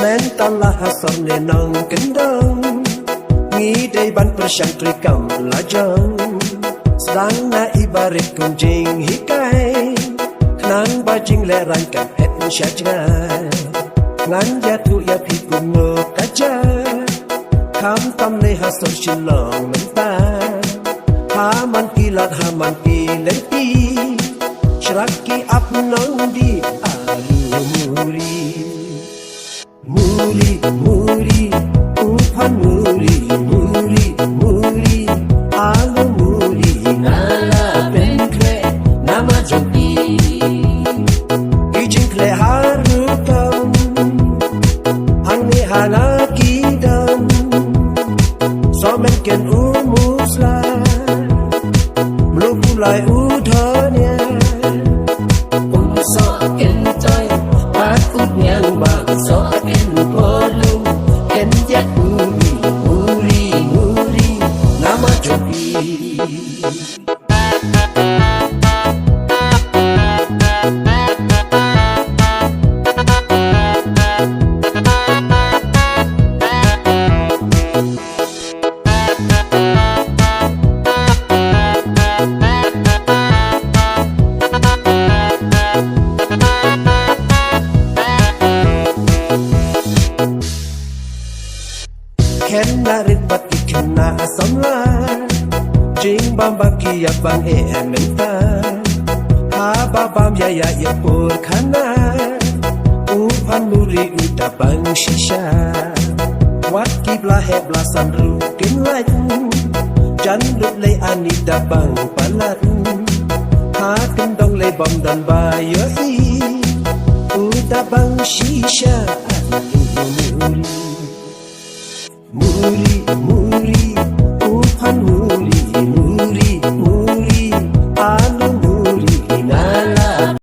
Mentallah hasam nenang kendang Ngi day ban persang trikam lajang Sedang na ibarat kunjing hikai Nang bajing leran kan het syajngai Ngan jatuh ya pikun ngekaja Kam tam le hasam silong mentah Haman kilat haman kilenti Syraki ap nang di alu muri Muri, muri, upan muri, muri, muri, alu muri, nala penkle, nama jompi, ijingkle harukam, hangni halakidam, somenken umusla, melupulai udhanya, umsoken toy, takut yang bakso. Ken narit bat ikena asamla Jing bam bam kia bang menta Ha babam ya ya pur kana Upan muri uda bang shisha Wat kibla hebla sanru kin lait Jan lut le anida bang palat Ha kendong le bom dan bayo i Uda bang shisha